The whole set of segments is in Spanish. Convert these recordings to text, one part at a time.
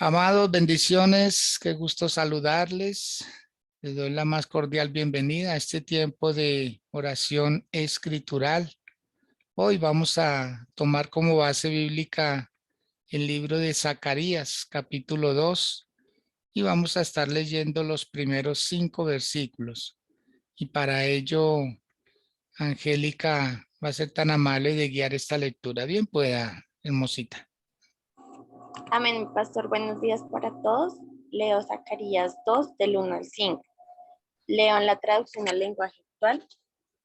Amados, bendiciones, qué gusto saludarles. Les doy la más cordial bienvenida a este tiempo de oración escritural. Hoy vamos a tomar como base bíblica el libro de Zacarías, capítulo 2, y vamos a estar leyendo los primeros 5 versículos. Y para ello, Angélica va a ser tan amable de guiar esta lectura. Bien pueda, hermosita. Amén, mi pastor. Buenos días para todos. Leo Zacarías 2, del 1 al 5. Leo en la traducción al lenguaje actual.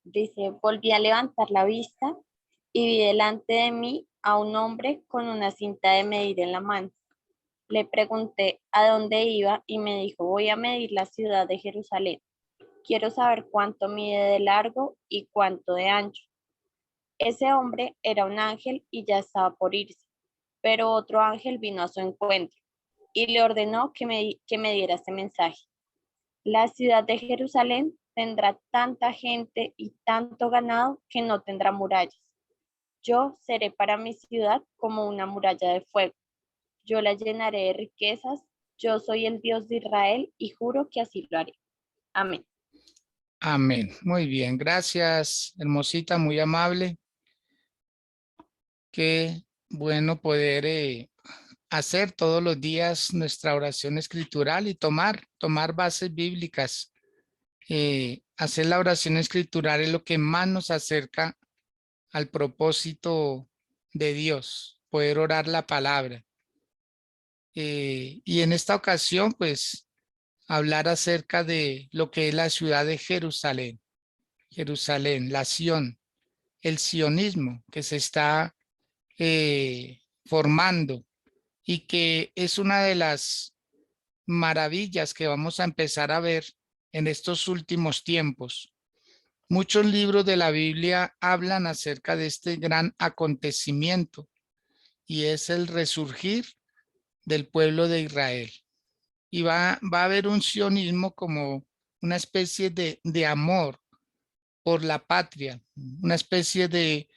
Dice, volví a levantar la vista y vi delante de mí a un hombre con una cinta de medir en la mano. Le pregunté a dónde iba y me dijo, voy a medir la ciudad de Jerusalén. Quiero saber cuánto mide de largo y cuánto de ancho. Ese hombre era un ángel y ya estaba por irse, pero otro ángel vino a su encuentro y le ordenó que me diera este mensaje. La ciudad de Jerusalén tendrá tanta gente y tanto ganado que no tendrá murallas. Yo seré para mi ciudad como una muralla de fuego. Yo la llenaré de riquezas. Yo soy el Dios de Israel y juro que así lo haré. Amén. Amén. Muy bien, gracias, hermosita, muy amable. Qué bueno poder hacer todos los días nuestra oración escritural y tomar bases bíblicas. Hacer la oración escritural es lo que más nos acerca al propósito de Dios, poder orar la palabra. Y en esta ocasión, pues, hablar acerca de lo que es la ciudad de Jerusalén. Jerusalén, la Sión, el sionismo que se está formando y que es una de las maravillas que vamos a empezar a ver en estos últimos tiempos. Muchos libros de la Biblia hablan acerca de este gran acontecimiento y es el resurgir del pueblo de Israel. Y va a haber un sionismo como una especie de amor por la patria, una especie de,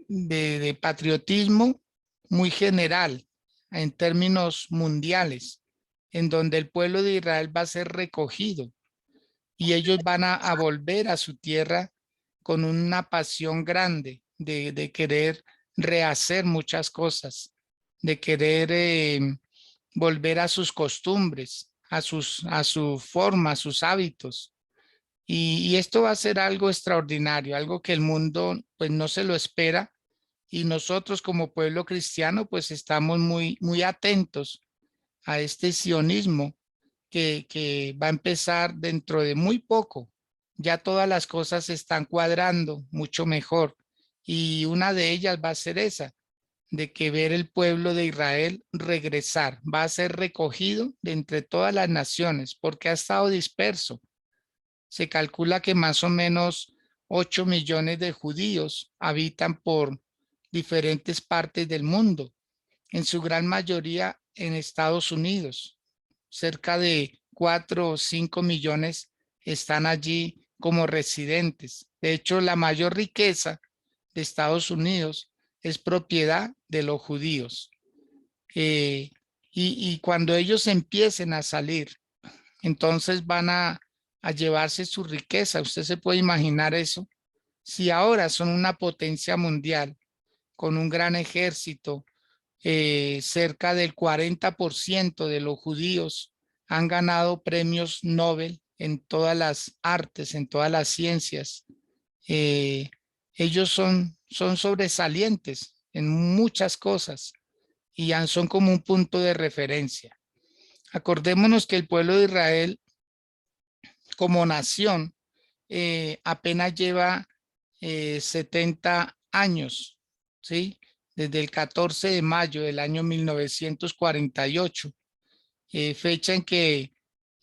de patriotismo muy general en términos mundiales, en donde el pueblo de Israel va a ser recogido y ellos van a volver a su tierra con una pasión grande de querer rehacer muchas cosas, de querer volver a sus costumbres, a su forma, a sus hábitos. Y esto va a ser algo extraordinario, algo que el mundo pues no se lo espera y nosotros como pueblo cristiano pues estamos muy atentos a este sionismo que va a empezar dentro de muy poco. Ya todas las cosas se están cuadrando mucho mejor y una de ellas va a ser esa, de que ver el pueblo de Israel regresar, va a ser recogido de entre todas las naciones porque ha estado disperso. Se calcula que más o menos 8 millones de judíos habitan por diferentes partes del mundo, en su gran mayoría en Estados Unidos. Cerca de 4 o 5 millones están allí como residentes. De hecho, la mayor riqueza de Estados Unidos es propiedad de los judíos. Eh, y cuando ellos empiecen a salir, entonces van a llevarse su riqueza. Usted se puede imaginar eso. Si ahora son una potencia mundial con un gran ejército, cerca del 40% de los judíos han ganado premios Nobel en todas las artes, en todas las ciencias. Eh, ellos son sobresalientes en muchas cosas y son como un punto de referencia. Acordémonos que el pueblo de Israel como nación apenas lleva 70 años, ¿sí? Desde el 14 de mayo del año 1948, fecha en que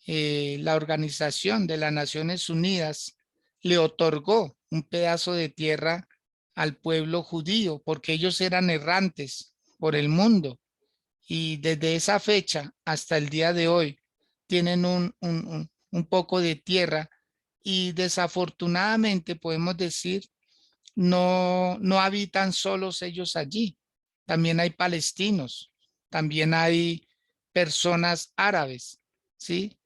la Organización de las Naciones Unidas le otorgó un pedazo de tierra al pueblo judío, porque ellos eran errantes por el mundo. Y desde esa fecha hasta el día de hoy tienen un poco de tierra y desafortunadamente podemos decir no habitan solos ellos allí. También hay palestinos, también hay personas árabes, ¿sí?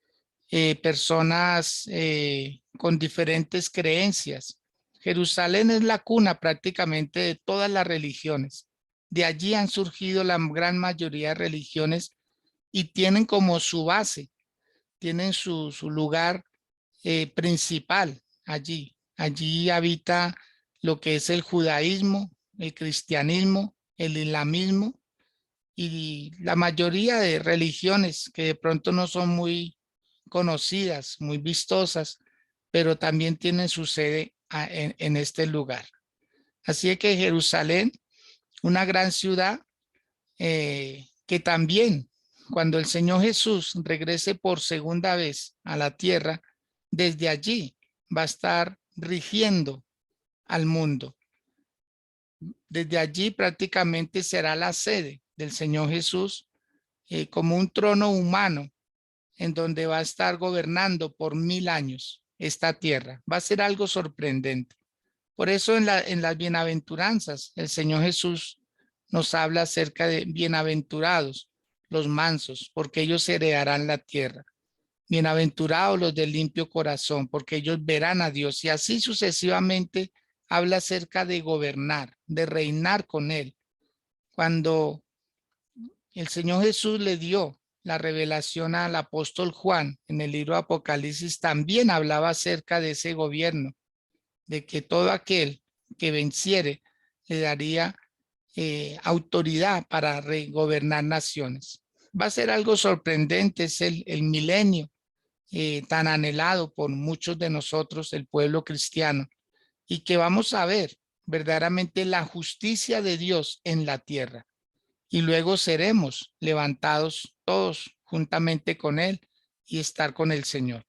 Personas con diferentes creencias. Jerusalén es la cuna prácticamente de todas las religiones. De allí han surgido la gran mayoría de religiones y tienen como su base, tienen su lugar principal allí. Allí habita lo que es el judaísmo, el cristianismo, el islamismo y la mayoría de religiones que de pronto no son muy conocidas, muy vistosas, pero también tienen su sede en este lugar. Así que Jerusalén, una gran ciudad que también cuando el Señor Jesús regrese por segunda vez a la tierra, desde allí va a estar rigiendo al mundo. Desde allí prácticamente será la sede del Señor Jesús como un trono humano en donde va a estar gobernando por 1000 años esta tierra. Va a ser algo sorprendente. Por eso en las bienaventuranzas el Señor Jesús nos habla acerca de bienaventurados los mansos, porque ellos heredarán la tierra. Bienaventurados los de limpio corazón, porque ellos verán a Dios. Y así sucesivamente habla acerca de gobernar, de reinar con Él. Cuando el Señor Jesús le dio la revelación al apóstol Juan en el libro de Apocalipsis, también hablaba acerca de ese gobierno, de que todo aquel que venciere le daría autoridad para gobernar naciones. Va a ser algo sorprendente, es el milenio tan anhelado por muchos de nosotros, el pueblo cristiano, y que vamos a ver verdaderamente la justicia de Dios en la tierra. Y luego seremos levantados todos juntamente con Él y estar con el Señor.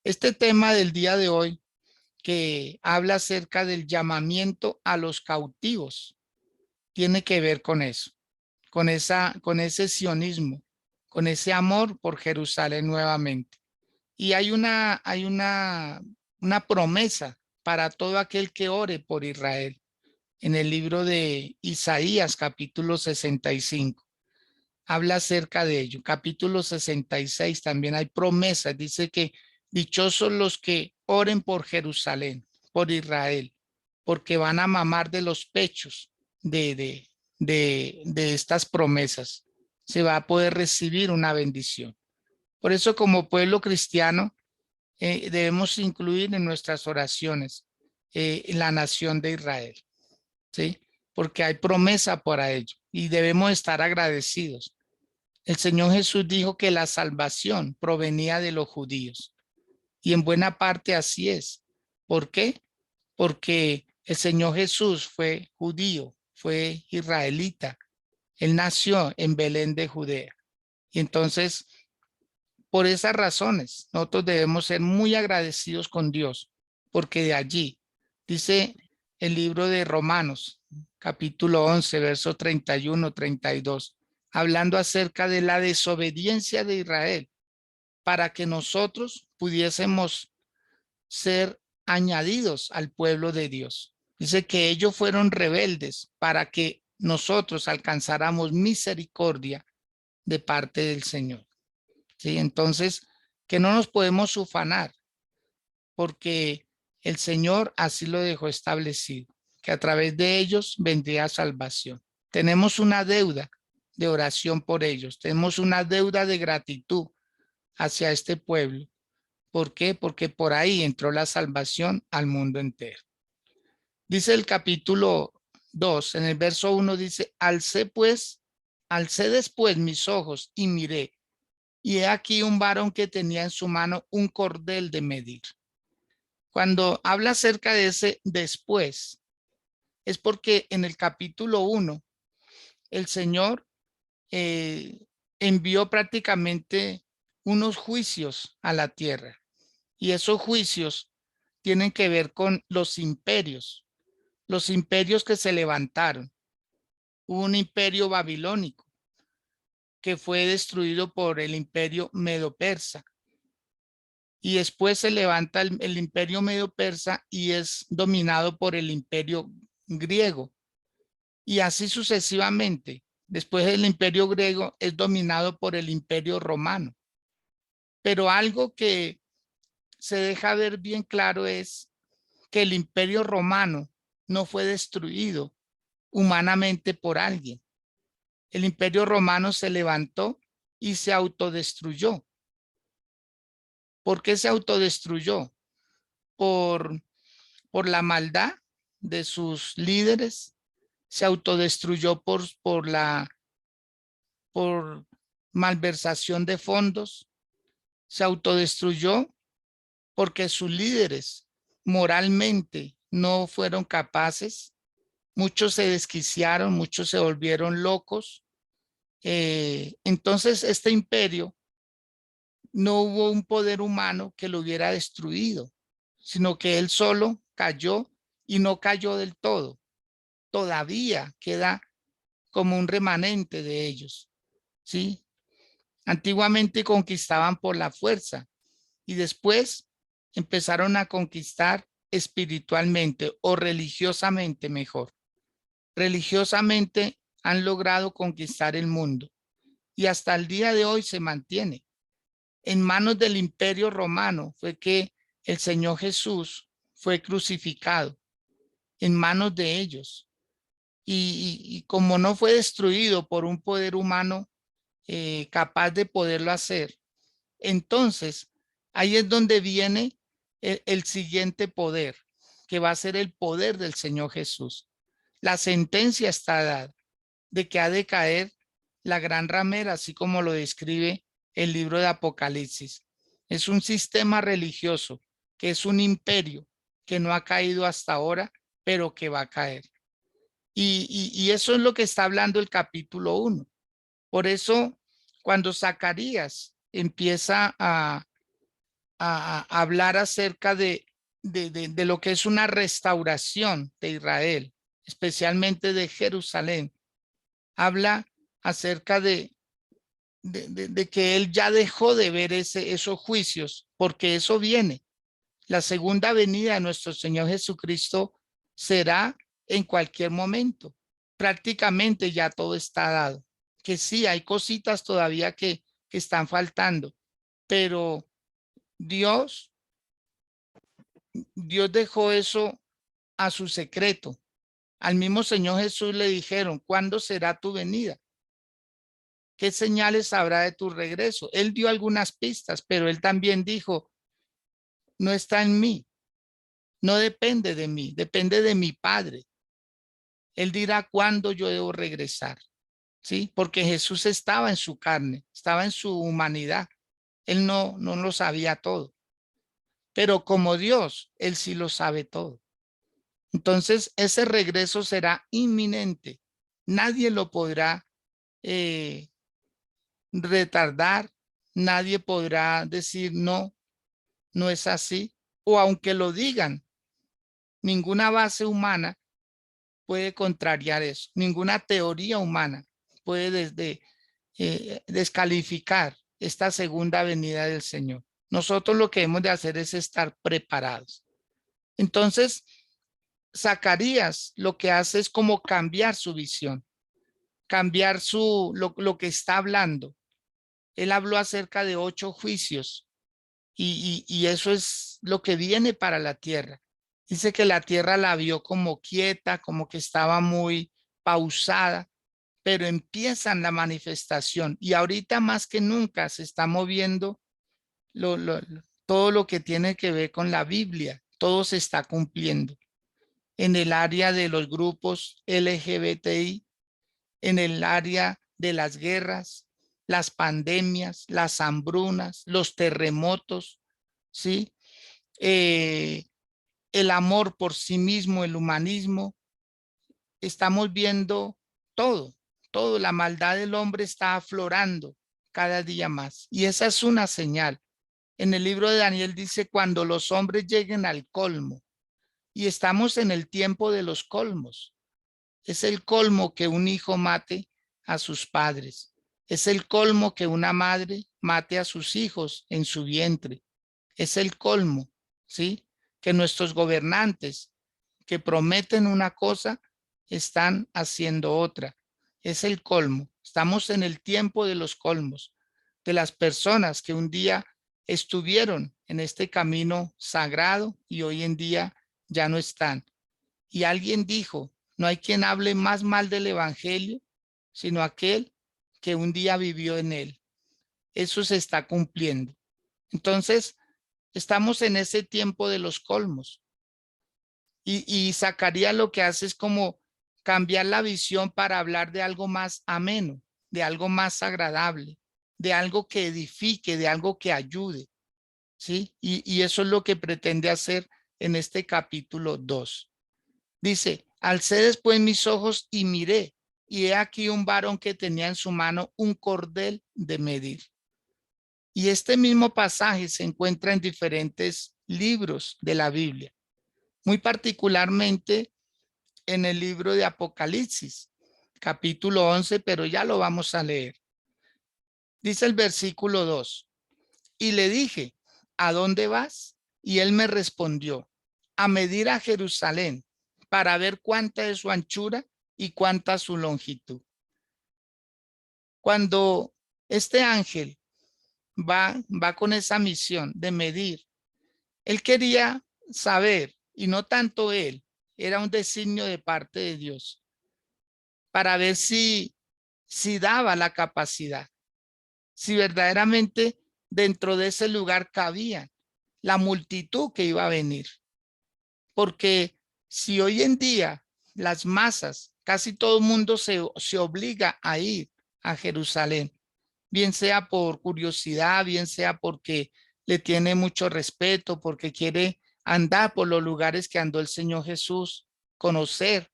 Este tema del día de hoy que habla acerca del llamamiento a los cautivos tiene que ver con eso, con ese sionismo, con ese amor por Jerusalén nuevamente. Y una promesa para todo aquel que ore por Israel. En el libro de Isaías, capítulo 65, habla acerca de ello. Capítulo 66 también hay promesas. Dice que dichosos los que oren por Jerusalén, por Israel, porque van a mamar de los pechos de estas promesas. Se va a poder recibir una bendición. Por eso, como pueblo cristiano, debemos incluir en nuestras oraciones la nación de Israel, ¿sí? Porque hay promesa para ello y debemos estar agradecidos. El Señor Jesús dijo que la salvación provenía de los judíos y en buena parte así es. ¿Por qué? Porque el Señor Jesús fue judío, fue israelita. Él nació en Belén de Judea. Y entonces, por esas razones, nosotros debemos ser muy agradecidos con Dios, porque de allí, dice el libro de Romanos, capítulo 11, versos 31, 32, hablando acerca de la desobediencia de Israel, para que nosotros pudiésemos ser añadidos al pueblo de Dios. Dice que ellos fueron rebeldes para que nosotros alcanzáramos misericordia de parte del Señor. ¿Sí? Entonces, que no nos podemos ufanar, porque el Señor así lo dejó establecido, que a través de ellos vendría salvación. Tenemos una deuda de oración por ellos, tenemos una deuda de gratitud hacia este pueblo. ¿Por qué? Porque por ahí entró la salvación al mundo entero. Dice el capítulo 2, en el verso 1 dice, alcé después mis ojos y miré, y he aquí un varón que tenía en su mano un cordel de medir. Cuando habla acerca de ese después, es porque en el capítulo 1, el Señor envió prácticamente unos juicios a la tierra. Y esos juicios tienen que ver con los imperios que se levantaron. Hubo un imperio babilónico que fue destruido por el imperio medo-persa. Y después se levanta el imperio medo-persa y es dominado por el imperio griego. Y así sucesivamente, Después el imperio griego es dominado por el imperio romano. Pero algo que se deja ver bien claro es que el imperio romano no fue destruido humanamente por alguien. El imperio romano se levantó y se autodestruyó. ¿Por qué se autodestruyó? Por, por la maldad de sus líderes, se autodestruyó por malversación de fondos, se autodestruyó porque sus líderes moralmente no fueron capaces, muchos se desquiciaron, muchos se volvieron locos. Entonces este imperio no hubo un poder humano que lo hubiera destruido, sino que él solo cayó y no cayó del todo. Todavía queda como un remanente de ellos, ¿sí? Antiguamente conquistaban por la fuerza y después empezaron a conquistar espiritualmente o religiosamente mejor. Religiosamente han logrado conquistar el mundo y hasta el día de hoy se mantiene. En manos del imperio romano fue que el Señor Jesús fue crucificado, en manos de ellos. Y como no fue destruido por un poder humano capaz de poderlo hacer, entonces ahí es donde viene el siguiente poder, que va a ser el poder del Señor Jesús. La sentencia está dada de que ha de caer la gran ramera, así como lo describe el libro de Apocalipsis. Es un sistema religioso, que es un imperio que no ha caído hasta ahora, pero que va a caer. Y eso es lo que está hablando el capítulo 1. Por eso, cuando Zacarías empieza a hablar acerca de lo que es una restauración de Israel, especialmente de Jerusalén, habla acerca de que él ya dejó de ver esos juicios, porque eso viene. La segunda venida de nuestro Señor Jesucristo será en cualquier momento. Prácticamente ya todo está dado. Que sí, hay cositas todavía que están faltando, pero Dios, Dios dejó eso a su secreto. Al mismo Señor Jesús le dijeron, ¿cuándo será tu venida? ¿Qué señales habrá de tu regreso? Él dio algunas pistas, pero él también dijo, no está en mí, no depende de mí, depende de mi Padre. Él dirá cuándo yo debo regresar, ¿sí? Porque Jesús estaba en su carne, estaba en su humanidad. Él no lo sabía todo, pero como Dios, él sí lo sabe todo. Entonces, ese regreso será inminente. Nadie lo podrá eh, retardar, nadie podrá decir no, no es así, o aunque lo digan, ninguna base humana puede contrariar eso, ninguna teoría humana puede descalificar esta segunda venida del Señor. Nosotros lo que hemos de hacer es estar preparados. Entonces, Zacarías lo que hace es como cambiar su visión, cambiar lo que está hablando. Él habló acerca de 8 juicios y eso es lo que viene para la tierra. Dice que la tierra la vio como quieta, como que estaba muy pausada, pero empiezan la manifestación y ahorita más que nunca se está moviendo todo lo que tiene que ver con la Biblia, todo se está cumpliendo en el área de los grupos LGBTI, en el área de las guerras, las pandemias, las hambrunas, los terremotos, ¿sí? El amor por sí mismo, el humanismo, estamos viendo todo, todo, la maldad del hombre está aflorando cada día más. Y esa es una señal. En el libro de Daniel dice, cuando los hombres lleguen al colmo, y estamos en el tiempo de los colmos. Es el colmo que un hijo mate a sus padres. Es el colmo que una madre mate a sus hijos en su vientre. Es el colmo, ¿sí? Que nuestros gobernantes que prometen una cosa están haciendo otra. Es el colmo. Estamos en el tiempo de los colmos, de las personas que un día estuvieron en este camino sagrado y hoy en día ya no están. Y alguien dijo, no hay quien hable más mal del evangelio, sino aquel que un día vivió en él. Eso se está cumpliendo. Entonces, estamos en ese tiempo de los colmos. Y Zacarías lo que hace es como cambiar la visión para hablar de algo más ameno, de algo más agradable, de algo que edifique, de algo que ayude, ¿sí? Y eso es lo que pretende hacer en este capítulo 2. Dice, alcé después mis ojos y miré, y he aquí un varón que tenía en su mano un cordel de medir. Y este mismo pasaje se encuentra en diferentes libros de la Biblia, muy particularmente en el libro de Apocalipsis, capítulo 11, pero ya lo vamos a leer. Dice el versículo 2, y le dije, ¿a dónde vas? Y él me respondió, a medir a Jerusalén para ver cuánta es su anchura y cuánta su longitud. Cuando este ángel va con esa misión de medir, él quería saber, y no tanto él, era un designio de parte de Dios, para ver si daba la capacidad, si verdaderamente dentro de ese lugar cabía la multitud que iba a venir. Porque si hoy en día las masas, casi todo el mundo se obliga a ir a Jerusalén, bien sea por curiosidad, bien sea porque le tiene mucho respeto, porque quiere andar por los lugares que andó el Señor Jesús, conocer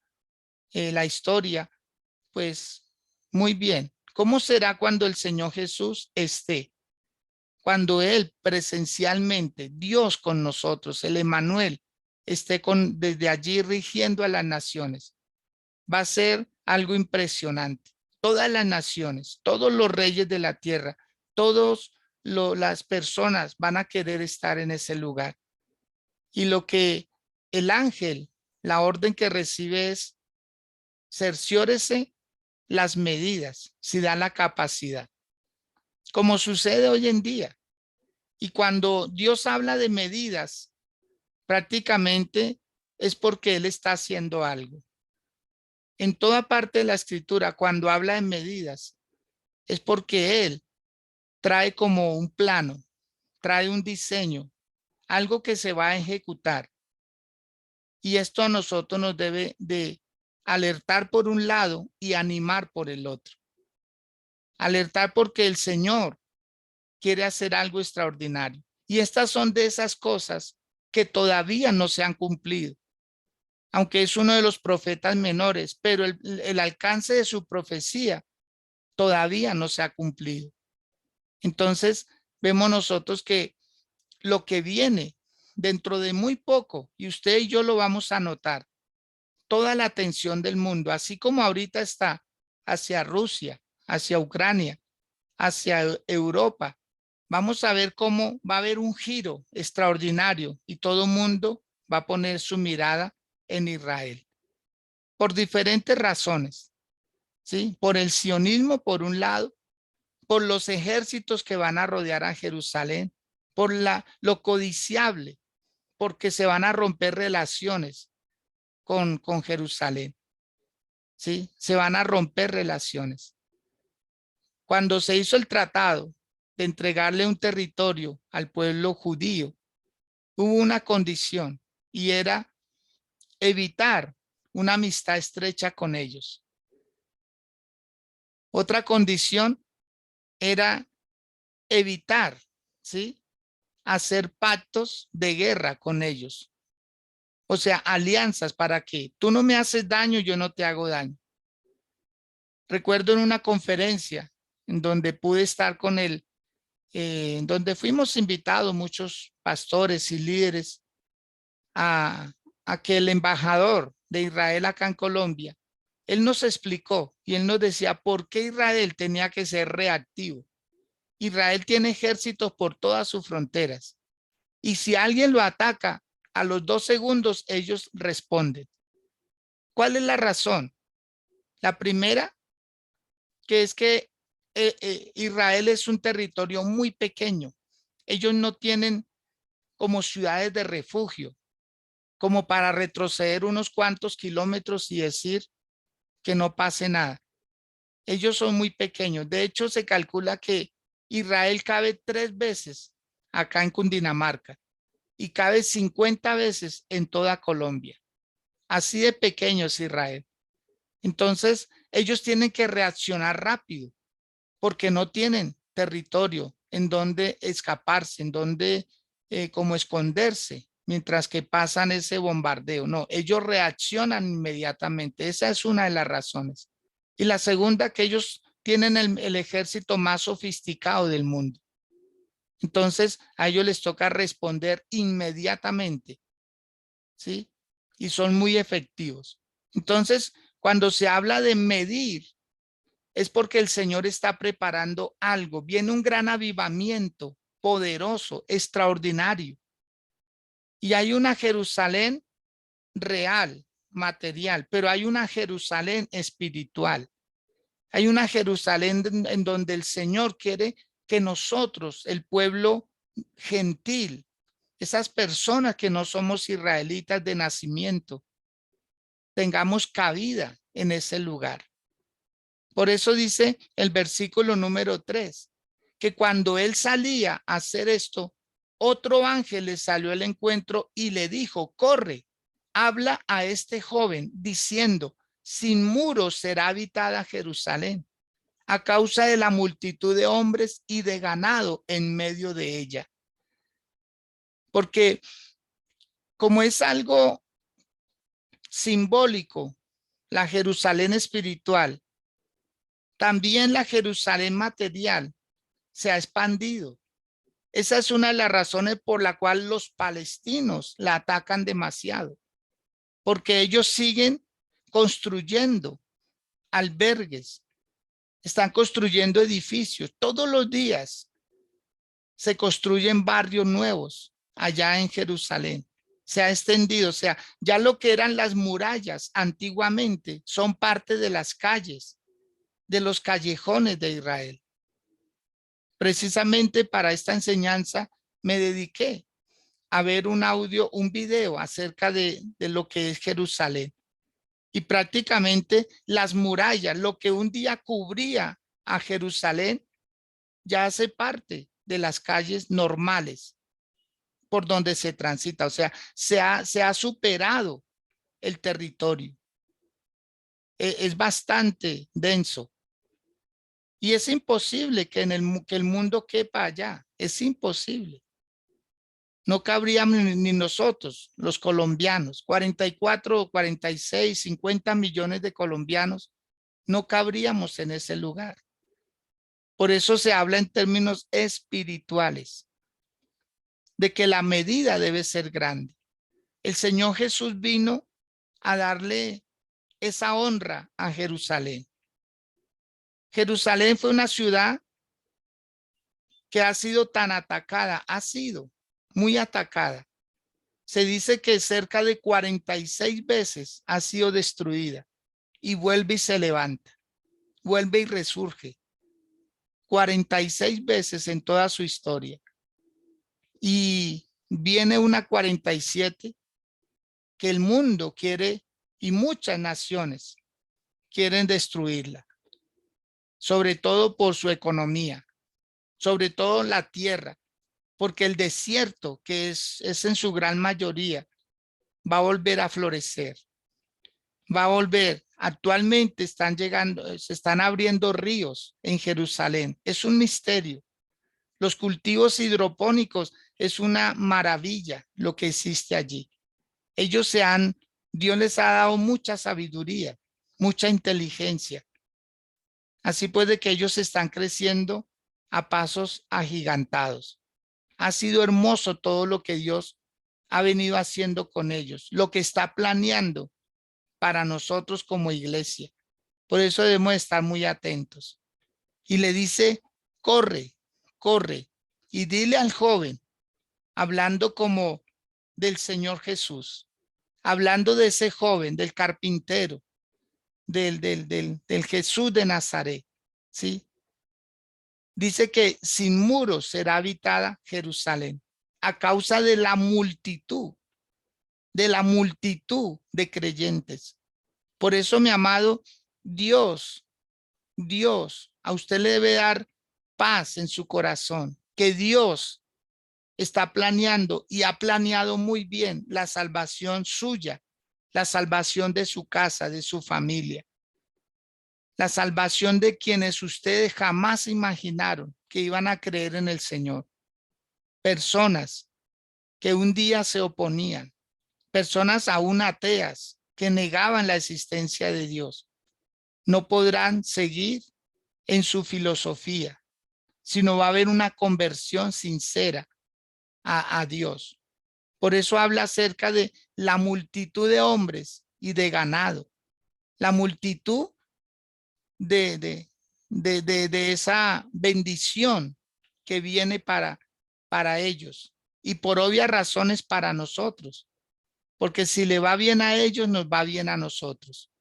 la historia, pues muy bien. ¿Cómo será cuando el Señor Jesús esté? Cuando Él presencialmente, Dios con nosotros, el Emmanuel, esté desde allí rigiendo a las naciones. Va a ser algo impresionante. Todas las naciones, todos los reyes de la tierra, todas las personas van a querer estar en ese lugar. Y lo que el ángel, la orden que recibe es cerciórese las medidas, si da la capacidad, como sucede hoy en día. Y cuando Dios habla de medidas, prácticamente es porque Él está haciendo algo. En toda parte de la escritura, cuando habla de medidas, es porque Él trae como un plano, trae un diseño, algo que se va a ejecutar. Y esto a nosotros nos debe de alertar por un lado y animar por el otro. Alertar porque el Señor quiere hacer algo extraordinario. Y estas son de esas cosas que todavía no se han cumplido. Aunque es uno de los profetas menores, pero el alcance de su profecía todavía no se ha cumplido. Entonces, vemos nosotros que lo que viene dentro de muy poco, y usted y yo lo vamos a notar, toda la atención del mundo, así como ahorita está hacia Rusia, hacia Ucrania, hacia Europa, vamos a ver cómo va a haber un giro extraordinario y todo el mundo va a poner su mirada en Israel por diferentes razones, ¿sí? Por el sionismo, por un lado, por los ejércitos que van a rodear a Jerusalén, por lo codiciable, porque se van a romper relaciones con Jerusalén, ¿sí? Se van a romper relaciones. Cuando se hizo el tratado de entregarle un territorio al pueblo judío, hubo una condición y era evitar una amistad estrecha con ellos. Otra condición era evitar, ¿sí? Hacer pactos de guerra con ellos. O sea, alianzas para que tú no me haces daño, yo no te hago daño. Recuerdo en una conferencia en donde pude estar con él, en donde fuimos invitados muchos pastores y líderes a que el embajador de Israel acá en Colombia, él nos explicó y él nos decía por qué Israel tenía que ser reactivo. Israel tiene ejércitos por todas sus fronteras y si alguien lo ataca, a los 2 segundos ellos responden. ¿Cuál es la razón? La primera que es que Israel es un territorio muy pequeño. Ellos no tienen como ciudades de refugio, como para retroceder unos cuantos kilómetros y decir que no pase nada. Ellos son muy pequeños. De hecho, se calcula que Israel cabe 3 veces acá en Cundinamarca y cabe 50 veces en toda Colombia. Así de pequeño es Israel. Entonces, ellos tienen que reaccionar rápido porque no tienen territorio en donde escaparse, en donde como esconderse, mientras que pasan ese bombardeo. No, ellos reaccionan inmediatamente. Esa es una de las razones. Y la segunda, que ellos tienen el ejército más sofisticado del mundo. Entonces, a ellos les toca responder inmediatamente, ¿sí? Y son muy efectivos. Entonces, cuando se habla de medir, es porque el Señor está preparando algo. Viene un gran avivamiento poderoso, extraordinario. Y hay una Jerusalén real, material, pero hay una Jerusalén espiritual. Hay una Jerusalén en donde el Señor quiere que nosotros, el pueblo gentil, esas personas que no somos israelitas de nacimiento, tengamos cabida en ese lugar. Por eso dice el versículo número 3, que cuando él salía a hacer esto, otro ángel le salió al encuentro y le dijo, corre, habla a este joven diciendo, sin muros será habitada Jerusalén, a causa de la multitud de hombres y de ganado en medio de ella. Porque como es algo simbólico, la Jerusalén espiritual, también la Jerusalén material se ha expandido. Esa es una de las razones por la cual los palestinos la atacan demasiado, porque ellos siguen construyendo albergues, están construyendo edificios. Todos los días se construyen barrios nuevos allá en Jerusalén. Se ha extendido, o sea, ya lo que eran las murallas antiguamente son parte de las calles, de los callejones de Israel. Precisamente para esta enseñanza me dediqué a ver un audio, un video acerca de lo que es Jerusalén. Y prácticamente las murallas, lo que un día cubría a Jerusalén, ya hace parte de las calles normales por donde se transita. O sea, se ha superado el territorio. Es bastante denso. Y es imposible que el mundo quepa allá. Es imposible. No cabríamos ni nosotros, los colombianos, 44, 46, 50 millones de colombianos, no cabríamos en ese lugar. Por eso se habla en términos espirituales, de que la medida debe ser grande. El Señor Jesús vino a darle esa honra a Jerusalén. Jerusalén fue una ciudad que ha sido tan atacada, ha sido muy atacada. Se dice que cerca de 46 veces ha sido destruida y vuelve y se levanta, vuelve y resurge. 46 veces en toda su historia. Y viene una 47 que el mundo quiere y muchas naciones quieren destruirla, sobre todo por su economía, sobre todo la tierra, porque el desierto, que es en su gran mayoría, va a volver a florecer, va a volver. Actualmente están llegando, se están abriendo ríos en Jerusalén. Es un misterio. Los cultivos hidropónicos es una maravilla lo que existe allí. Dios les ha dado mucha sabiduría, mucha inteligencia. Así pues de que ellos están creciendo a pasos agigantados. Ha sido hermoso todo lo que Dios ha venido haciendo con ellos, lo que está planeando para nosotros como iglesia. Por eso debemos estar muy atentos. Y le dice, corre, corre, y dile al joven, hablando como del Señor Jesús, hablando de ese joven, del carpintero, del Jesús de Nazaret. ¿sí? Dice que sin muros será habitada Jerusalén a causa de la multitud de creyentes. Por eso, mi amado, Dios, a usted le debe dar paz en su corazón, que Dios está planeando y ha planeado muy bien la salvación suya, la salvación de su casa, de su familia, la salvación de quienes ustedes jamás imaginaron que iban a creer en el Señor. Personas que un día se oponían, personas aún ateas que negaban la existencia de Dios, no podrán seguir en su filosofía, sino va a haber una conversión sincera a Dios. Por eso habla acerca de la multitud de hombres y de ganado, la multitud de esa bendición que viene para ellos y por obvias razones para nosotros, porque si le va bien a ellos, nos va bien a nosotros.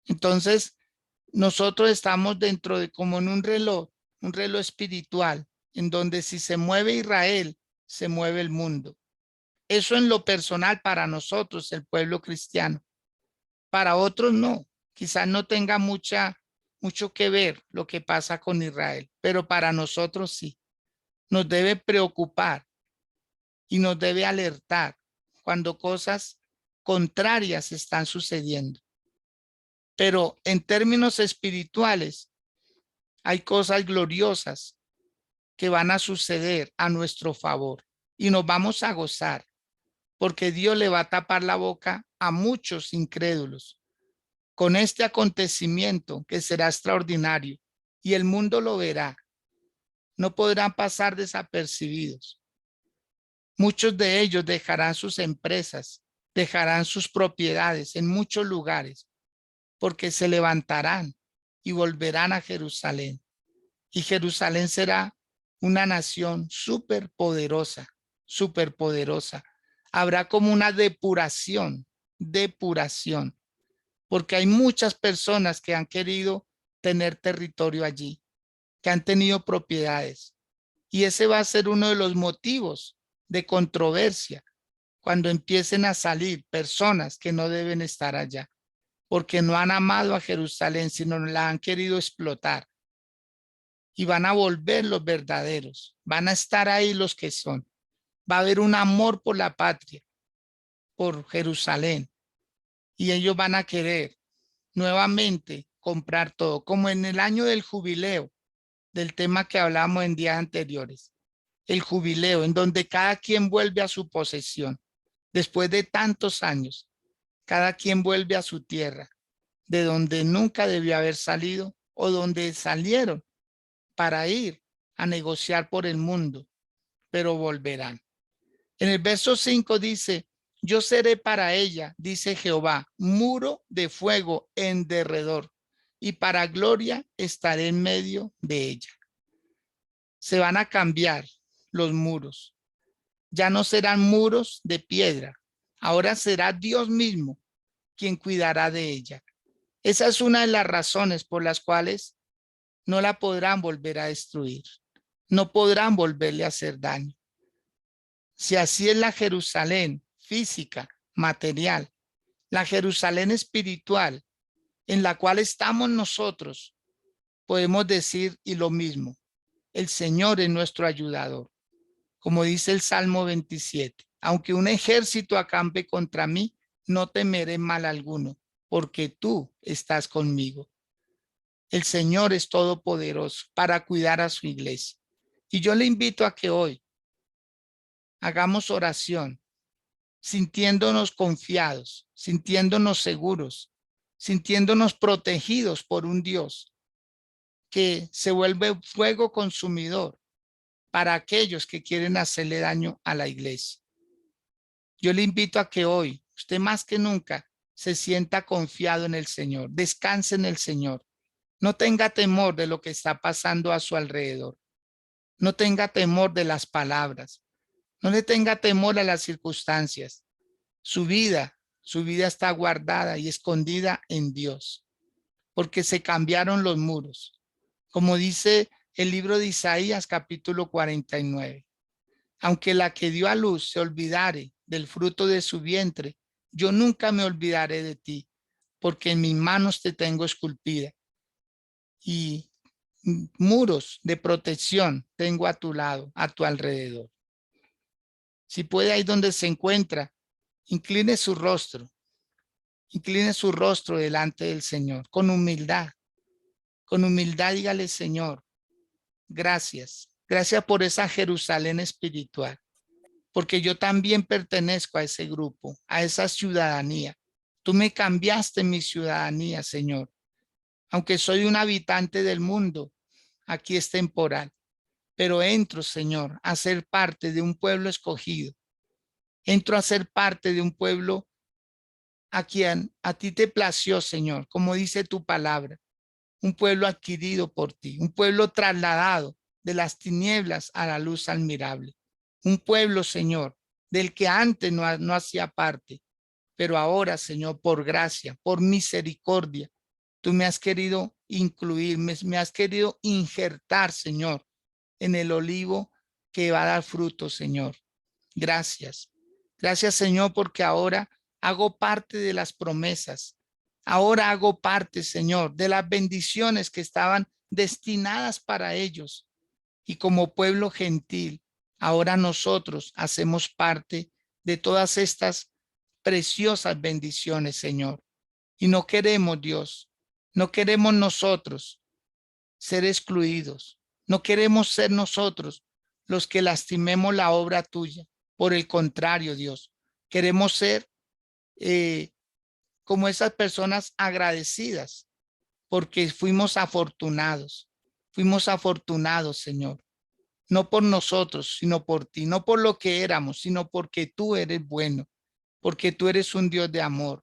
Entonces, nosotros estamos dentro de como en un reloj espiritual, en donde si se mueve Israel, se mueve el mundo. Eso en lo personal para nosotros, el pueblo cristiano. Para otros no, quizás no tenga mucho que ver lo que pasa con Israel, pero para nosotros sí. Nos debe preocupar y nos debe alertar cuando cosas contrarias están sucediendo. Pero en términos espirituales, hay cosas gloriosas que van a suceder a nuestro favor y nos vamos a gozar porque Dios le va a tapar la boca a muchos incrédulos con este acontecimiento que será extraordinario y el mundo lo verá. No podrán pasar desapercibidos. Muchos de ellos dejarán sus empresas, dejarán sus propiedades en muchos lugares porque se levantarán y volverán a Jerusalén. Y Jerusalén será una nación súper poderosa, súper poderosa. Habrá como una depuración, porque hay muchas personas que han querido tener territorio allí, que han tenido propiedades. Y ese va a ser uno de los motivos de controversia cuando empiecen a salir personas que no deben estar allá, porque no han amado a Jerusalén, sino la han querido explotar. Y van a volver los verdaderos, van a estar ahí los que son. Va a haber un amor por la patria, por Jerusalén, y ellos van a querer nuevamente comprar todo, como en el año del jubileo, del tema que hablamos en días anteriores, el jubileo, en donde cada quien vuelve a su posesión. Después de tantos años, cada quien vuelve a su tierra, de donde nunca debió haber salido o donde salieron para ir a negociar por el mundo, pero volverán. En el verso 5 dice, yo seré para ella, dice Jehová, muro de fuego en derredor, y para gloria estaré en medio de ella. Se van a cambiar los muros. Ya no serán muros de piedra. Ahora será Dios mismo quien cuidará de ella. Esa es una de las razones por las cuales no la podrán volver a destruir. No podrán volverle a hacer daño. Si así es la Jerusalén física, material, la Jerusalén espiritual en la cual estamos nosotros, podemos decir y lo mismo. El Señor es nuestro ayudador. Como dice el Salmo 27, aunque un ejército acampe contra mí, no temeré mal alguno, porque tú estás conmigo. El Señor es todopoderoso para cuidar a su iglesia. Y yo le invito a que hoy hagamos oración, sintiéndonos confiados, sintiéndonos seguros, sintiéndonos protegidos por un Dios que se vuelve fuego consumidor para aquellos que quieren hacerle daño a la iglesia. Yo le invito a que hoy, usted más que nunca, se sienta confiado en el Señor, descanse en el Señor. No tenga temor de lo que está pasando a su alrededor. No tenga temor de las palabras. No le tenga temor a las circunstancias. Su vida está guardada y escondida en Dios, porque se cambiaron los muros. Como dice el libro de Isaías capítulo 49. Aunque la que dio a luz se olvidare del fruto de su vientre, yo nunca me olvidaré de ti, porque en mis manos te tengo esculpida y muros de protección tengo a tu lado, a tu alrededor. Si puede, ahí donde se encuentra, incline su rostro delante del Señor, con humildad. Con humildad dígale, Señor, gracias. Gracias por esa Jerusalén espiritual, porque yo también pertenezco a ese grupo, a esa ciudadanía. Tú me cambiaste mi ciudadanía, Señor. Aunque soy un habitante del mundo, aquí es temporal, pero entro, Señor, a ser parte de un pueblo escogido. Entro a ser parte de un pueblo a quien a ti te plació, Señor, como dice tu palabra, un pueblo adquirido por ti, un pueblo trasladado de las tinieblas a la luz admirable, un pueblo, Señor, del que antes no hacía parte, pero ahora, Señor, por gracia, por misericordia, tú me has querido incluir, me has querido injertar, Señor, en el olivo que va a dar fruto, Señor. Gracias. Gracias, Señor, porque ahora hago parte de las promesas. Ahora hago parte, Señor, de las bendiciones que estaban destinadas para ellos. Y como pueblo gentil, ahora nosotros hacemos parte de todas estas preciosas bendiciones, Señor. Y no queremos, Dios, no queremos nosotros ser excluidos. No queremos ser nosotros los que lastimemos la obra tuya. Por el contrario, Dios, queremos ser como esas personas agradecidas porque fuimos afortunados, Señor, no por nosotros, sino por ti, no por lo que éramos, sino porque tú eres bueno, porque tú eres un Dios de amor,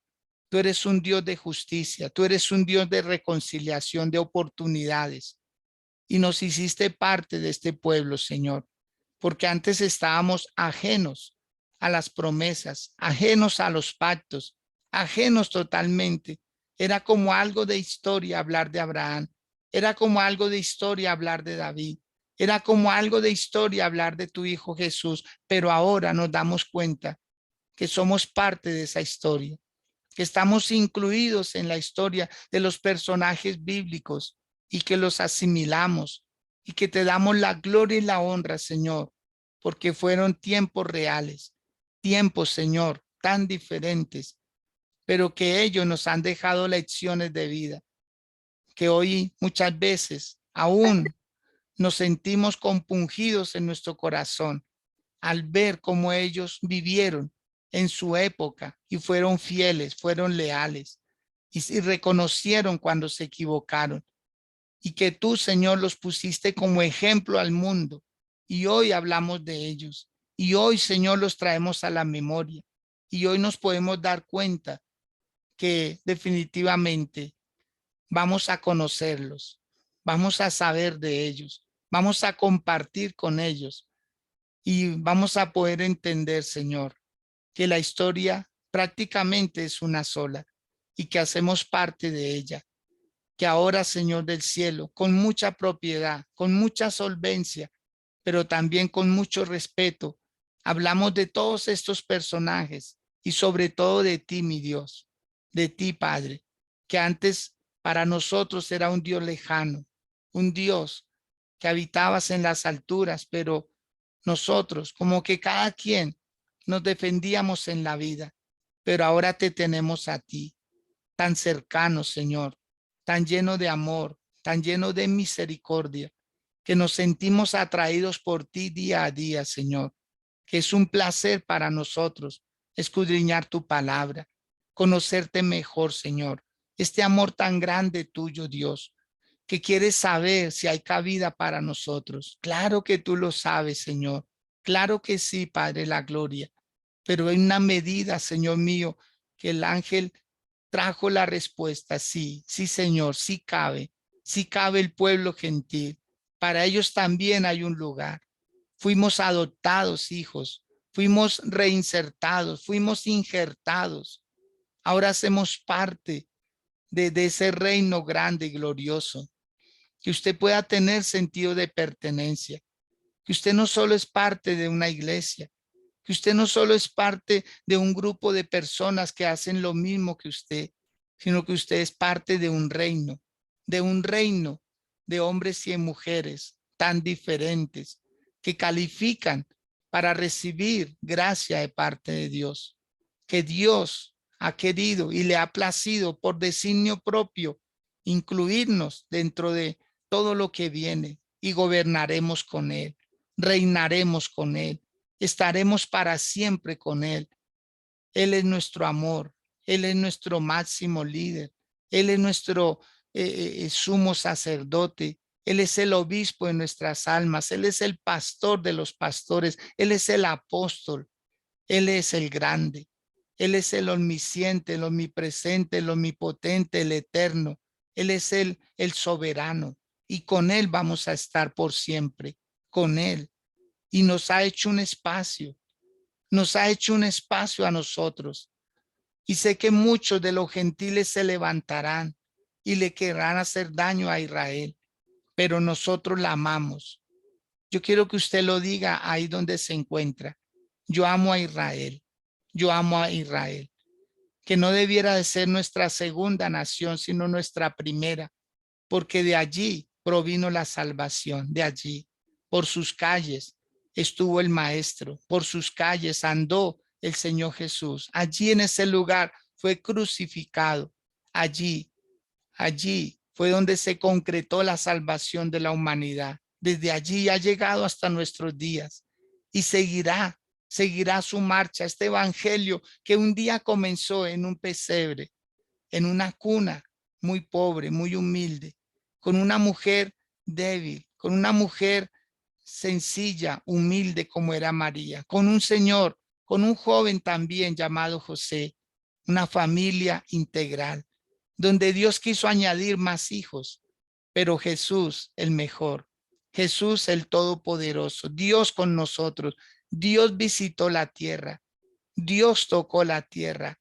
tú eres un Dios de justicia, tú eres un Dios de reconciliación, de oportunidades, y nos hiciste parte de este pueblo, Señor, porque antes estábamos ajenos a las promesas, ajenos a los pactos, ajenos totalmente. Era como algo de historia hablar de Abraham, era como algo de historia hablar de David, era como algo de historia hablar de tu Hijo Jesús, pero ahora nos damos cuenta que somos parte de esa historia, que estamos incluidos en la historia de los personajes bíblicos y que los asimilamos y que te damos la gloria y la honra, Señor, porque fueron tiempos reales, tiempos, Señor, tan diferentes, pero que ellos nos han dejado lecciones de vida, que hoy muchas veces aún nos sentimos compungidos en nuestro corazón al ver cómo ellos vivieron en su época y fueron fieles, fueron leales y reconocieron cuando se equivocaron y que tú, Señor, los pusiste como ejemplo al mundo y hoy hablamos de ellos y hoy, Señor, los traemos a la memoria y hoy nos podemos dar cuenta que definitivamente vamos a conocerlos, vamos a saber de ellos, vamos a compartir con ellos y vamos a poder entender, Señor, que la historia prácticamente es una sola y que hacemos parte de ella. Que ahora, Señor del cielo, con mucha propiedad, con mucha solvencia, pero también con mucho respeto, hablamos de todos estos personajes y sobre todo de ti, mi Dios, de ti, Padre, que antes para nosotros era un Dios lejano, un Dios que habitabas en las alturas, pero nosotros, como que cada quien nos defendíamos en la vida, pero ahora te tenemos a ti, tan cercano, Señor, tan lleno de amor, tan lleno de misericordia, que nos sentimos atraídos por ti día a día, Señor, que es un placer para nosotros escudriñar tu palabra, conocerte mejor, Señor, este amor tan grande tuyo, Dios, que quieres saber si hay cabida para nosotros. Claro que tú lo sabes, Señor. Claro que sí, Padre, la gloria. Pero hay una medida, Señor mío, que el ángel trajo la respuesta. Sí, sí, Señor, sí cabe el pueblo gentil. Para ellos también hay un lugar. Fuimos adoptados hijos, fuimos reinsertados, fuimos injertados. Ahora hacemos parte de ese reino grande y glorioso. que usted pueda tener sentido de pertenencia, que usted no solo es parte de una iglesia, que usted no solo es parte de un grupo de personas que hacen lo mismo que usted, sino que usted es parte de un reino de hombres y de mujeres tan diferentes que califican para recibir gracia de parte de Dios, que Dios ha querido y le ha placido por designio propio incluirnos dentro de todo lo que viene y gobernaremos con Él, reinaremos con Él, estaremos para siempre con Él. Él es nuestro amor, Él es nuestro máximo líder, Él es nuestro sumo sacerdote, Él es el obispo de nuestras almas, Él es el pastor de los pastores, Él es el apóstol, Él es el grande, Él es el omnisciente, el omnipresente, el omnipotente, el eterno, Él es el soberano y con Él vamos a estar por siempre, con Él. Y nos ha hecho un espacio a nosotros. Y sé que muchos de los gentiles se levantarán y le querrán hacer daño a Israel, pero nosotros la amamos. Yo quiero que usted lo diga ahí donde se encuentra. Yo amo a Israel. Yo amo a Israel, que no debiera de ser nuestra segunda nación, sino nuestra primera, porque de allí provino la salvación, de allí, por sus calles estuvo el Maestro, por sus calles andó el Señor Jesús, allí en ese lugar fue crucificado, allí fue donde se concretó la salvación de la humanidad. Desde allí ha llegado hasta nuestros días y seguirá su marcha, este evangelio que un día comenzó en un pesebre, en una cuna muy pobre, muy humilde, con una mujer débil, con una mujer sencilla, humilde como era María, con un señor, con un joven también llamado José, una familia integral, donde Dios quiso añadir más hijos, pero Jesús el mejor, Jesús el todopoderoso, Dios con nosotros, Dios visitó la tierra, Dios tocó la tierra,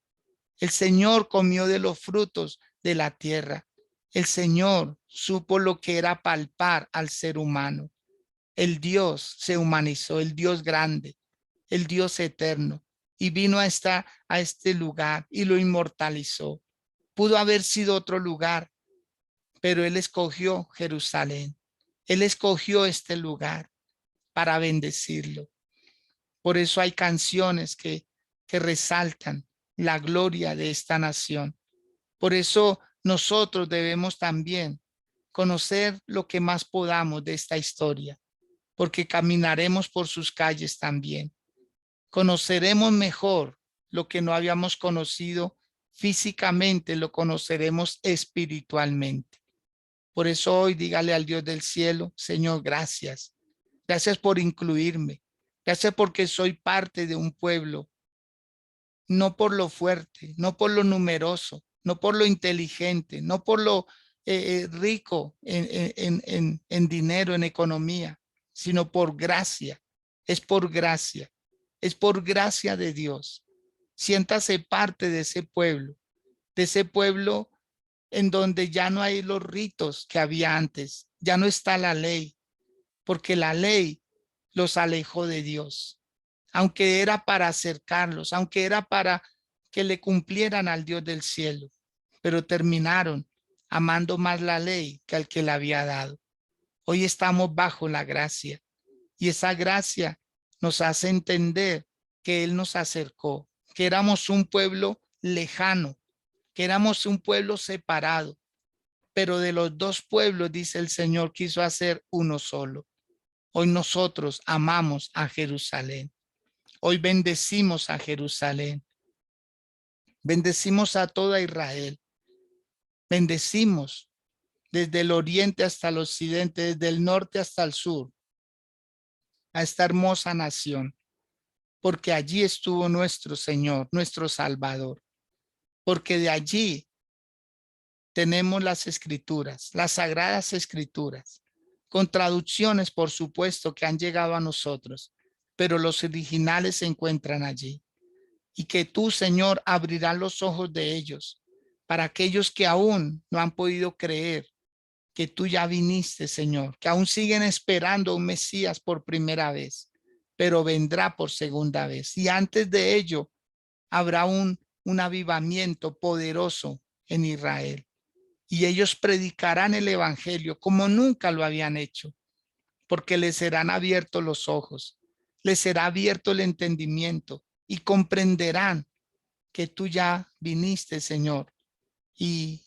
el Señor comió de los frutos de la tierra. El Señor supo lo que era palpar al ser humano. El Dios se humanizó, el Dios grande, el Dios eterno, y vino a este lugar y lo inmortalizó. Pudo haber sido otro lugar, pero Él escogió Jerusalén. Él escogió este lugar para bendecirlo. Por eso hay canciones que resaltan la gloria de esta nación. Por eso nosotros debemos también conocer lo que más podamos de esta historia, porque caminaremos por sus calles también. Conoceremos mejor lo que no habíamos conocido físicamente, lo conoceremos espiritualmente. Por eso hoy dígale al Dios del cielo, Señor, gracias. Gracias por incluirme. Gracias porque soy parte de un pueblo, no por lo fuerte, no por lo numeroso, no por lo inteligente, no por lo rico en dinero, en economía, sino por gracia. Es por gracia, es por gracia de Dios. Siéntase parte de ese pueblo en donde ya no hay los ritos que había antes, ya no está la ley, porque la ley los alejó de Dios, aunque era para acercarlos, aunque era para que le cumplieran al Dios del cielo, pero terminaron amando más la ley que al que la había dado. Hoy estamos bajo la gracia y esa gracia nos hace entender que Él nos acercó, que éramos un pueblo lejano, que éramos un pueblo separado, pero de los dos pueblos, dice el Señor, quiso hacer uno solo. Hoy nosotros amamos a Jerusalén. Hoy bendecimos a Jerusalén. Bendecimos a toda Israel. Bendecimos desde el oriente hasta el occidente, desde el norte hasta el sur, a esta hermosa nación, porque allí estuvo nuestro Señor, nuestro Salvador, porque de allí tenemos las escrituras, las sagradas escrituras, con traducciones, por supuesto, que han llegado a nosotros, pero los originales se encuentran allí. Y que tú, Señor, abrirás los ojos de ellos para aquellos que aún no han podido creer que tú ya viniste, Señor, que aún siguen esperando a un Mesías por primera vez, pero vendrá por segunda vez. Y antes de ello, habrá un avivamiento poderoso en Israel. Y ellos predicarán el evangelio como nunca lo habían hecho, porque les serán abiertos los ojos, les será abierto el entendimiento y comprenderán que tú ya viniste, Señor, y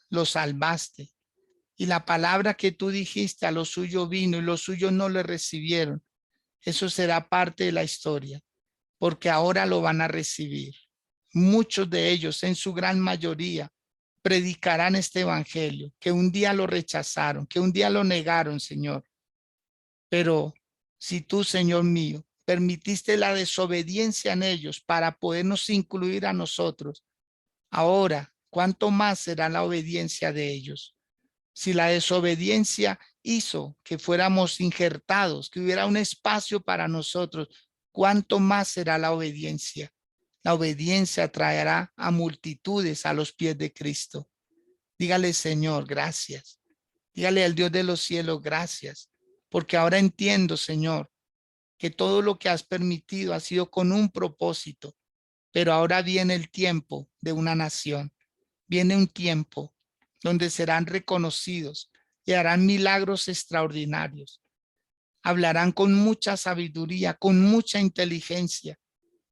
los salvaste. Y la palabra que tú dijiste a los suyos vino y los suyos no le recibieron. Eso será parte de la historia, porque ahora lo van a recibir. Muchos de ellos, en su gran mayoría, predicarán este evangelio, que un día lo rechazaron, que un día lo negaron, Señor. Pero si tú, Señor mío, permitiste la desobediencia en ellos para podernos incluir a nosotros, ahora, ¿cuánto más será la obediencia de ellos? Si la desobediencia hizo que fuéramos injertados, que hubiera un espacio para nosotros, ¿cuánto más será la obediencia? La obediencia traerá a multitudes a los pies de Cristo. Dígale, Señor, gracias. Dígale al Dios de los cielos, gracias. Porque ahora entiendo, Señor, que todo lo que has permitido ha sido con un propósito. Pero ahora viene el tiempo de una nación. Viene un tiempo donde serán reconocidos y harán milagros extraordinarios. Hablarán con mucha sabiduría, con mucha inteligencia,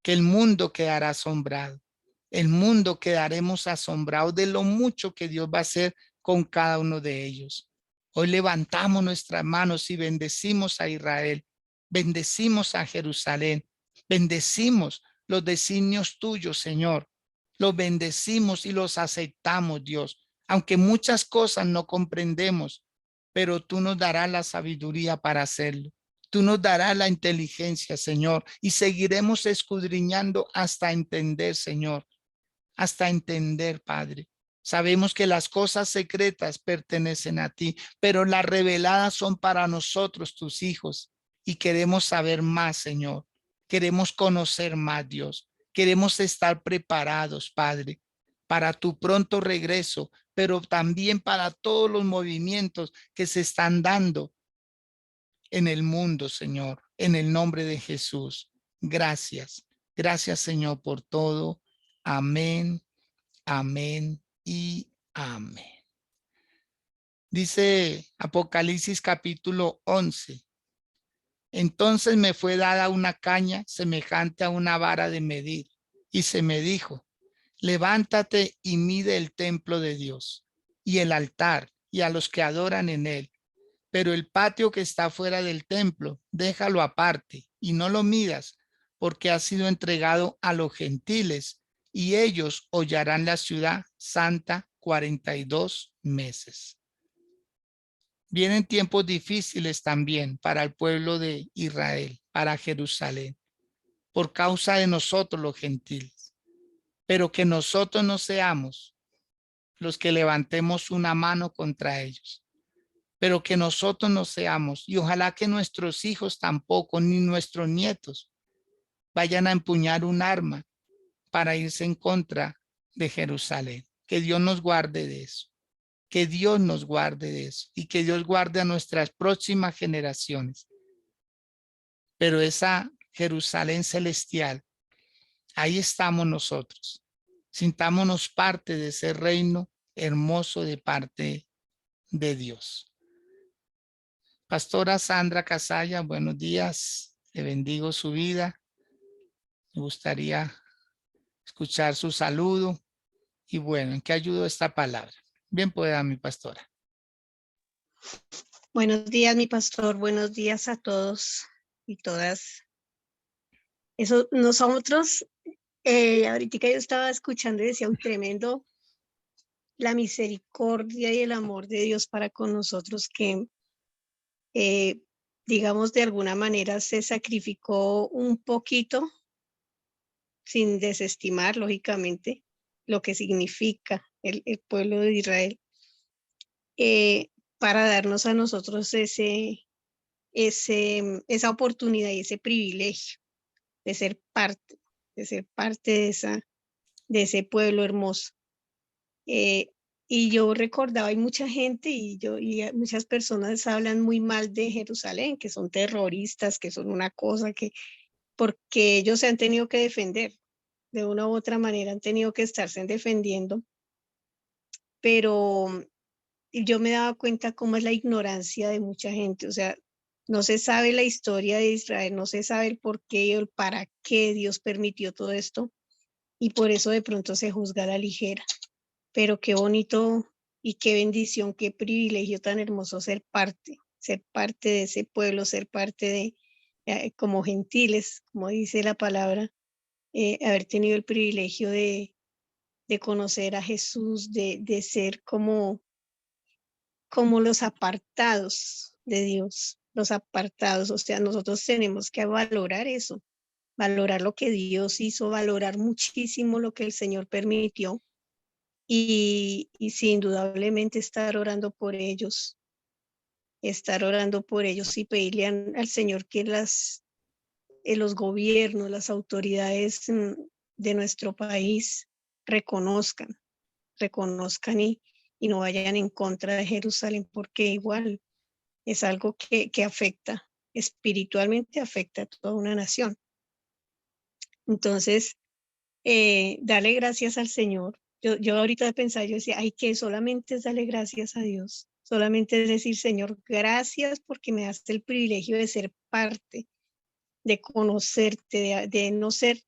que el mundo quedará asombrado. El mundo quedaremos asombrados de lo mucho que Dios va a hacer con cada uno de ellos. Hoy levantamos nuestras manos y bendecimos a Israel, bendecimos a Jerusalén, bendecimos los designios tuyos, Señor. Los bendecimos y los aceptamos, Dios, aunque muchas cosas no comprendemos, pero tú nos darás la sabiduría para hacerlo. Tú nos darás la inteligencia, Señor, y seguiremos escudriñando hasta entender, Señor, hasta entender, Padre. Sabemos que las cosas secretas pertenecen a ti, pero las reveladas son para nosotros, tus hijos, y queremos saber más, Señor. Queremos conocer más, Dios. Queremos estar preparados, Padre, para tu pronto regreso, pero también para todos los movimientos que se están dando en el mundo, Señor, en el nombre de Jesús. Gracias. Gracias, Señor, por todo. Amén, amén y amén. Dice Apocalipsis capítulo 11. Entonces me fue dada una caña semejante a una vara de medir, y se me dijo, levántate y mide el templo de Dios, y el altar, y a los que adoran en él. Pero el patio que está fuera del templo, déjalo aparte y no lo midas, porque ha sido entregado a los gentiles, y ellos hollarán la ciudad santa 42 meses. Vienen tiempos difíciles también para el pueblo de Israel, para Jerusalén, por causa de nosotros los gentiles. Pero que nosotros no seamos los que levantemos una mano contra ellos, pero que nosotros no seamos, y ojalá que nuestros hijos tampoco, ni nuestros nietos, vayan a empuñar un arma para irse en contra de Jerusalén. Que Dios nos guarde de eso. Que Dios nos guarde de eso y que Dios guarde a nuestras próximas generaciones. Pero esa Jerusalén celestial, ahí estamos nosotros. Sintámonos parte de ese reino hermoso de parte de Dios. Pastora Sandra Casalla, buenos días. Le bendigo su vida. Me gustaría escuchar su saludo. Y bueno, ¿en qué ayudó esta palabra? Bien pueda, mi pastora. Buenos días, mi pastor. Buenos días a todos y todas. Eso, nosotros, ahorita yo estaba escuchando y decía, un tremendo la misericordia y el amor de Dios para con nosotros que, digamos, de alguna manera se sacrificó un poquito, sin desestimar, lógicamente, lo que significa el pueblo de Israel, para darnos a nosotros esa oportunidad y ese privilegio de ser parte de ese pueblo hermoso. Y yo recordaba, hay mucha gente y muchas personas hablan muy mal de Jerusalén, que son terroristas, que son una cosa que, porque ellos se han tenido que defender, de una u otra manera han tenido que estarse defendiendo, pero yo me daba cuenta cómo es la ignorancia de mucha gente, o sea, no se sabe la historia de Israel, no se sabe el por qué y el para qué Dios permitió todo esto, y por eso de pronto se juzga a la ligera. Pero qué bonito y qué bendición, qué privilegio tan hermoso ser parte de ese pueblo, ser parte de, como gentiles, como dice la palabra, haber tenido el privilegio de conocer a Jesús, de ser como los apartados de Dios, los apartados. O sea, nosotros tenemos que valorar eso, valorar lo que Dios hizo, valorar muchísimo lo que el Señor permitió y sí, indudablemente estar orando por ellos y pedirle al Señor que los gobiernos, las autoridades de nuestro país reconozcan, reconozcan y no vayan en contra de Jerusalén, porque igual es algo que afecta, espiritualmente afecta a toda una nación. Entonces, darle gracias al Señor. Yo ahorita pensaba, yo decía, ay, que solamente es darle gracias a Dios, solamente es decir, Señor, gracias porque me das el privilegio de ser parte, de conocerte, de no ser,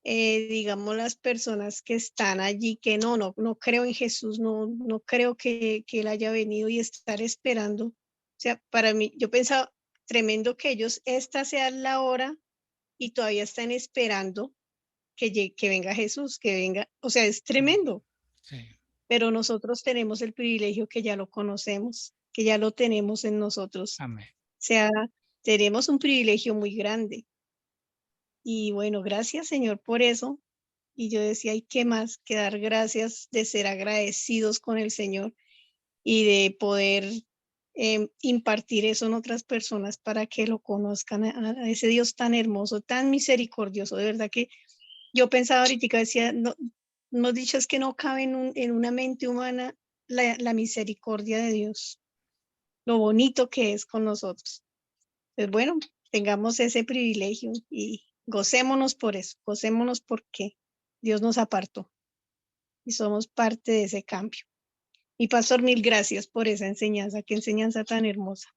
digamos, las personas que están allí, que no creo en Jesús, no creo que Él haya venido y estar esperando. O sea, para mí, yo pensaba, tremendo que ellos, esta sea la hora y todavía están esperando que venga Jesús, que venga, o sea, es tremendo, Sí. pero nosotros tenemos el privilegio que ya lo conocemos, que ya lo tenemos en nosotros. Amén. O sea, tenemos un privilegio muy grande. Y bueno, gracias Señor por eso. Y yo decía, ¿y qué más? Que dar gracias, de ser agradecidos con el Señor y de poder impartir eso en otras personas para que lo conozcan a ese Dios tan hermoso, tan misericordioso. De verdad que yo pensaba ahorita, decía, no, hemos dicho es que no cabe en una mente humana la misericordia de Dios, lo bonito que es con nosotros. Pues bueno, tengamos ese privilegio y gocémonos por eso, gocémonos porque Dios nos apartó y somos parte de ese cambio. Y pastor, mil gracias por esa enseñanza, qué enseñanza tan hermosa.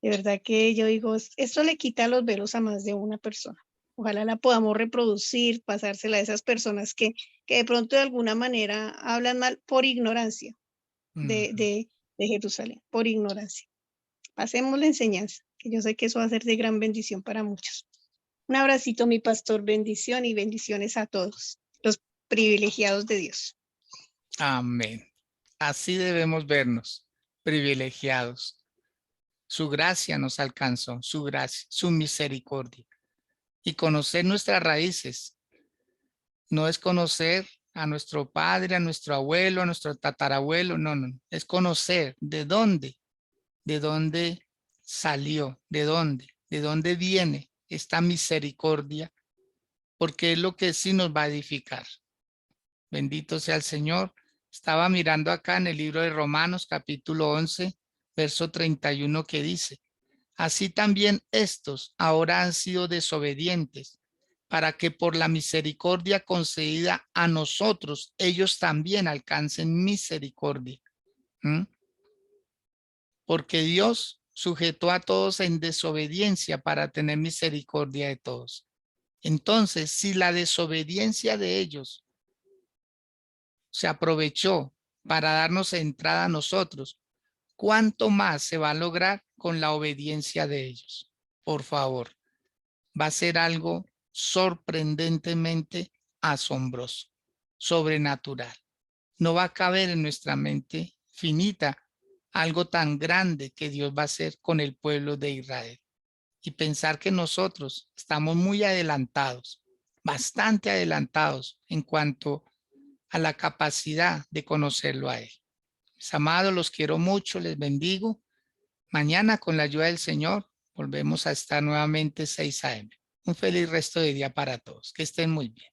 De verdad que yo digo, esto le quita los velos a más de una persona. Ojalá la podamos reproducir, pasársela a esas personas que de pronto de alguna manera hablan mal por ignorancia de Jerusalén, por ignorancia. Pasemos la enseñanza, que yo sé que eso va a ser de gran bendición para muchos. Un abracito, mi pastor, bendición y bendiciones a todos, los privilegiados de Dios. Amén. Así debemos vernos, privilegiados. Su gracia nos alcanzó, su gracia, su misericordia. Y conocer nuestras raíces no es conocer a nuestro padre, a nuestro abuelo, a nuestro tatarabuelo, no, es conocer de dónde salió, de dónde viene esta misericordia, porque es lo que sí nos va a edificar. Bendito sea el Señor. Estaba mirando acá en el libro de Romanos, capítulo 11, verso 31, que dice: así también estos ahora han sido desobedientes, para que por la misericordia concedida a nosotros, ellos también alcancen misericordia. Porque Dios sujetó a todos en desobediencia para tener misericordia de todos. Entonces, si la desobediencia de ellos se aprovechó para darnos entrada a nosotros, ¿cuánto más se va a lograr con la obediencia de ellos? Por favor, va a ser algo sorprendentemente asombroso, sobrenatural. No va a caber en nuestra mente finita algo tan grande que Dios va a hacer con el pueblo de Israel. Y pensar que nosotros estamos muy adelantados, bastante adelantados en cuanto a la capacidad de conocerlo a Él. Mis amados, los quiero mucho, les bendigo. Mañana, con la ayuda del Señor, volvemos a estar nuevamente 6 a.m. Un feliz resto de día para todos. Que estén muy bien.